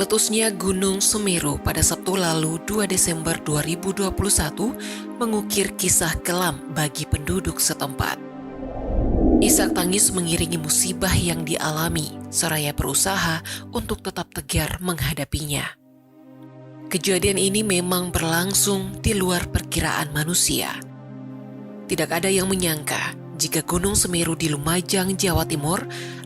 Meletusnya Gunung Semeru pada Sabtu lalu 2 Desember 2021 mengukir kisah kelam bagi penduduk setempat. Isak tangis mengiringi musibah yang dialami, seraya berusaha untuk tetap tegar menghadapinya. Kejadian ini memang berlangsung di luar perkiraan manusia. Tidak ada yang menyangka jika Gunung Semeru di Lumajang, Jawa Timur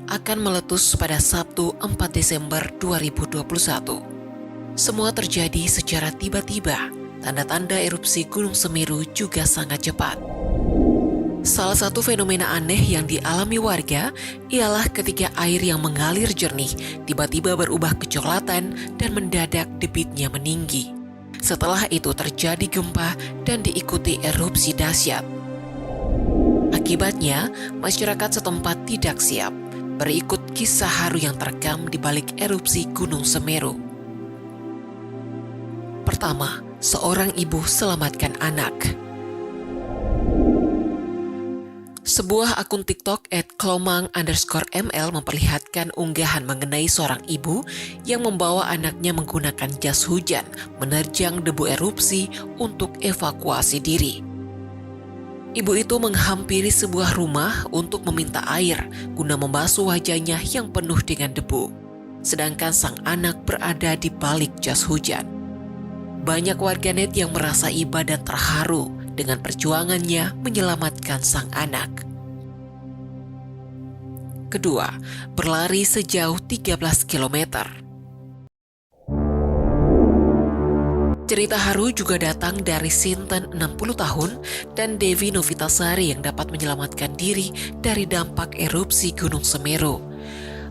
akan meletus pada Sabtu 4 Desember 2021. Semua terjadi secara tiba-tiba. Tanda-tanda erupsi Gunung Semeru juga sangat cepat. Salah satu fenomena aneh yang dialami warga ialah ketika air yang mengalir jernih tiba-tiba berubah kecoklatan dan mendadak debitnya meninggi. Setelah itu terjadi gempa dan diikuti erupsi dahsyat. Akibatnya, masyarakat setempat tidak siap. Berikut kisah haru yang terekam di balik erupsi Gunung Semeru. Pertama, seorang ibu selamatkan anak. Sebuah akun TikTok @klomang_ml memperlihatkan unggahan mengenai seorang ibu yang membawa anaknya menggunakan jas hujan menerjang debu erupsi untuk evakuasi diri. Ibu itu menghampiri sebuah rumah untuk meminta air guna membasuh wajahnya yang penuh dengan debu, sedangkan sang anak berada di balik jas hujan. Banyak warganet yang merasa iba dan terharu dengan perjuangannya menyelamatkan sang anak. Kedua, berlari sejauh 13 km. Cerita haru juga datang dari Sinten 60 tahun dan Devi Novitasari yang dapat menyelamatkan diri dari dampak erupsi Gunung Semeru.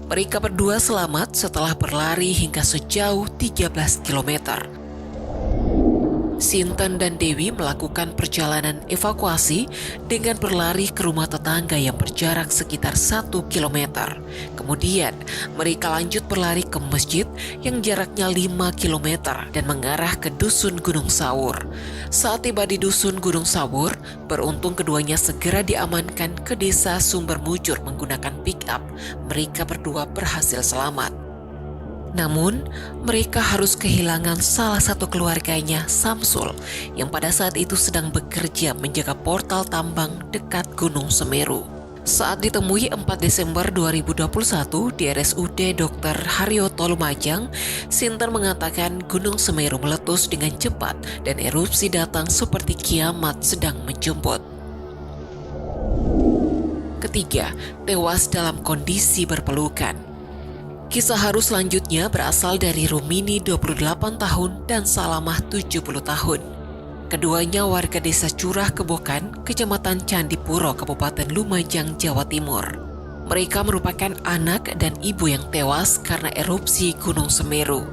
Mereka berdua selamat setelah berlari hingga sejauh 13 km. Sinten dan Dewi melakukan perjalanan evakuasi dengan berlari ke rumah tetangga yang berjarak sekitar 1 km. Kemudian, mereka lanjut berlari ke masjid yang jaraknya 5 km dan mengarah ke Dusun Gunung Sawur. Saat tiba di Dusun Gunung Sawur, beruntung keduanya segera diamankan ke desa Sumber Mujur menggunakan pick-up. Mereka berdua berhasil selamat. Namun, mereka harus kehilangan salah satu keluarganya, Samsul, yang pada saat itu sedang bekerja menjaga portal tambang dekat Gunung Semeru. Saat ditemui 4 Desember 2021 di RSUD Dr. Haryoto Lumajang, Sinten mengatakan Gunung Semeru meletus dengan cepat dan erupsi datang seperti kiamat sedang menjemput. Ketiga, tewas dalam kondisi berpelukan. Kisah haru selanjutnya berasal dari Rumini 28 tahun dan Salamah 70 tahun. Keduanya warga desa Curah Kebokan, Kecamatan Candipuro, Kabupaten Lumajang, Jawa Timur. Mereka merupakan anak dan ibu yang tewas karena erupsi Gunung Semeru.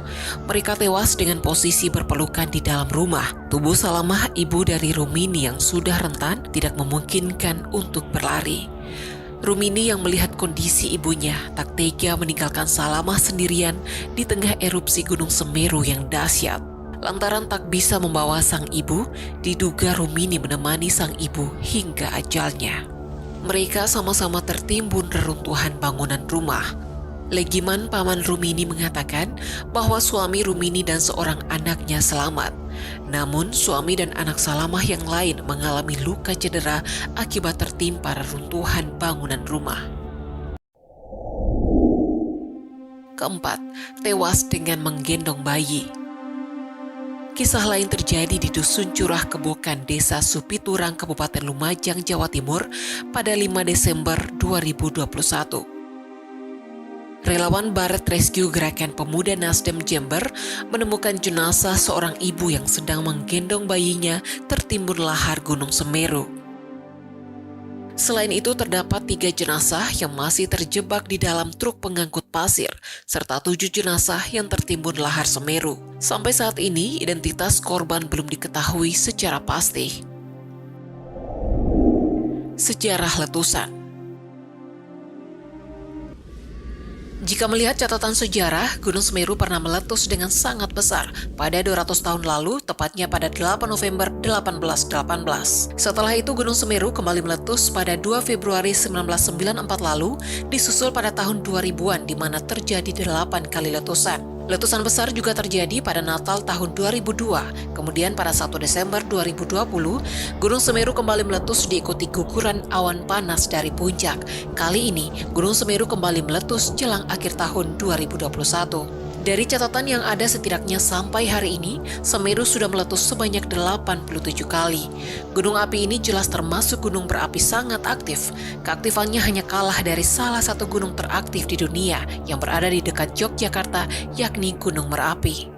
Mereka tewas dengan posisi berpelukan di dalam rumah. Tubuh Salamah, ibu dari Rumini yang sudah rentan, tidak memungkinkan untuk berlari. Rumini yang melihat kondisi ibunya tak tega meninggalkan Salamah sendirian di tengah erupsi Gunung Semeru yang dahsyat. Lantaran tak bisa membawa sang ibu, diduga Rumini menemani sang ibu hingga ajalnya. Mereka sama-sama tertimbun reruntuhan bangunan rumah. Legiman paman Rumini mengatakan bahwa suami Rumini dan seorang anaknya selamat. Namun suami dan anak Salamah yang lain mengalami luka cedera akibat tertimpa reruntuhan bangunan rumah. Keempat, tewas dengan menggendong bayi. Kisah lain terjadi di Dusun Curah Kebokan, Desa Supiturang, Kabupaten Lumajang, Jawa Timur pada 5 Desember 2021. Relawan Baret Rescue Gerakan Pemuda Nasdem Jember menemukan jenazah seorang ibu yang sedang menggendong bayinya tertimbun lahar Gunung Semeru. Selain itu terdapat 3 jenazah yang masih terjebak di dalam truk pengangkut pasir, serta 7 jenazah yang tertimbun lahar Semeru. Sampai saat ini identitas korban belum diketahui secara pasti. Sejarah letusan. Jika melihat catatan sejarah, Gunung Semeru pernah meletus dengan sangat besar pada 200 tahun lalu, tepatnya pada 8 November 1818. Setelah itu Gunung Semeru kembali meletus pada 2 Februari 1994 lalu, disusul pada tahun 2000-an di mana terjadi 8 kali letusan. Letusan besar juga terjadi pada Natal tahun 2002, kemudian pada 1 Desember 2020, Gunung Semeru kembali meletus diikuti guguran awan panas dari puncak. Kali ini, Gunung Semeru kembali meletus jelang akhir tahun 2021. Dari catatan yang ada setidaknya sampai hari ini, Semeru sudah meletus sebanyak 87 kali. Gunung api ini jelas termasuk gunung berapi sangat aktif. Keaktifannya hanya kalah dari salah satu gunung teraktif di dunia yang berada di dekat Yogyakarta, yakni Gunung Merapi.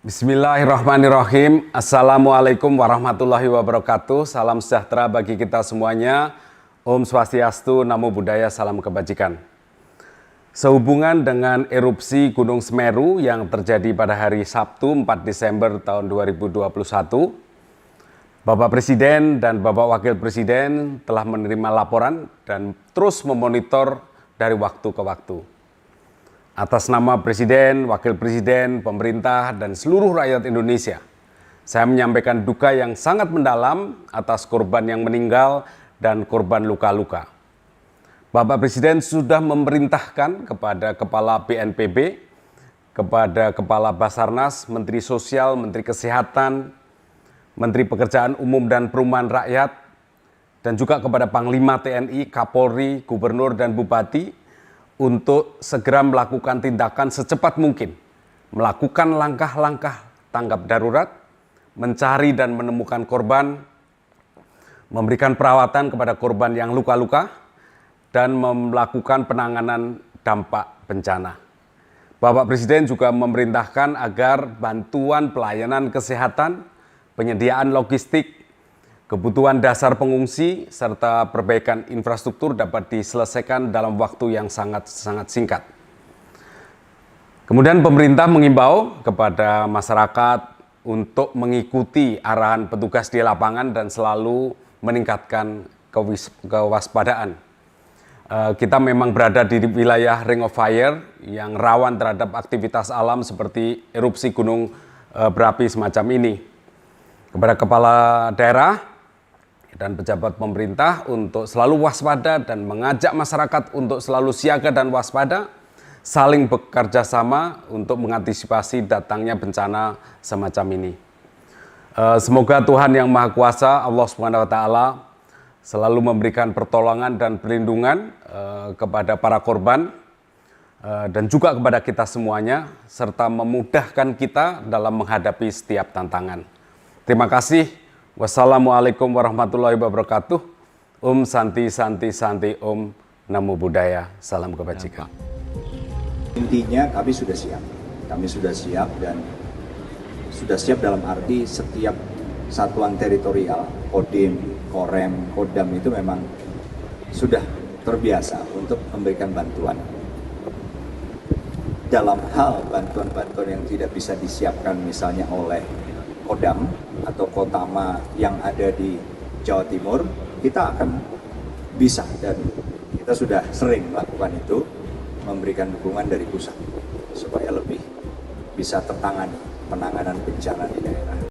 Bismillahirrahmanirrahim. Assalamualaikum warahmatullahi wabarakatuh. Salam sejahtera bagi kita semuanya. Om Swastiastu, Namo Buddhaya, salam kebajikan. Sehubungan dengan erupsi Gunung Semeru yang terjadi pada hari Sabtu 4 Desember tahun 2021, Bapak Presiden dan Bapak Wakil Presiden telah menerima laporan dan terus memonitor dari waktu ke waktu. Atas nama Presiden, Wakil Presiden, pemerintah, dan seluruh rakyat Indonesia, saya menyampaikan duka yang sangat mendalam atas korban yang meninggal dan korban luka-luka. Bapak Presiden sudah memerintahkan kepada Kepala BNPB, kepada Kepala Basarnas, Menteri Sosial, Menteri Kesehatan, Menteri Pekerjaan Umum dan Perumahan Rakyat, dan juga kepada Panglima TNI, Kapolri, Gubernur, dan Bupati untuk segera melakukan tindakan secepat mungkin, melakukan langkah-langkah tanggap darurat, mencari dan menemukan korban, memberikan perawatan kepada korban yang luka-luka, dan melakukan penanganan dampak bencana. Bapak Presiden juga memerintahkan agar bantuan pelayanan kesehatan, penyediaan logistik, kebutuhan dasar pengungsi, serta perbaikan infrastruktur dapat diselesaikan dalam waktu yang sangat singkat. Kemudian pemerintah mengimbau kepada masyarakat untuk mengikuti arahan petugas di lapangan dan selalu meningkatkan kewaspadaan. Kita memang berada di wilayah Ring of Fire yang rawan terhadap aktivitas alam seperti erupsi gunung berapi semacam ini. Kepada kepala daerah dan pejabat pemerintah untuk selalu waspada dan mengajak masyarakat untuk selalu siaga dan waspada, saling bekerja sama untuk mengantisipasi datangnya bencana semacam ini. Semoga Tuhan Yang Maha Kuasa, Allah Subhanahu wa Ta'ala, selalu memberikan pertolongan dan perlindungan kepada para korban dan juga kepada kita semuanya, serta memudahkan kita dalam menghadapi setiap tantangan. Terima kasih. Wassalamualaikum warahmatullahi wabarakatuh. Om Santi Santi Santi Om Namo Buddhaya. Salam kebajikan. Intinya kami sudah siap. Kami sudah siap dan sudah siap dalam arti setiap satuan teritorial, Kodim, Korem, Kodam itu memang sudah terbiasa untuk memberikan bantuan. Dalam hal bantuan-bantuan yang tidak bisa disiapkan misalnya oleh Kodam atau Kotama yang ada di Jawa Timur, kita akan bisa dan kita sudah sering melakukan itu, memberikan dukungan dari pusat supaya lebih bisa tertangani penanganan bencana di daerah.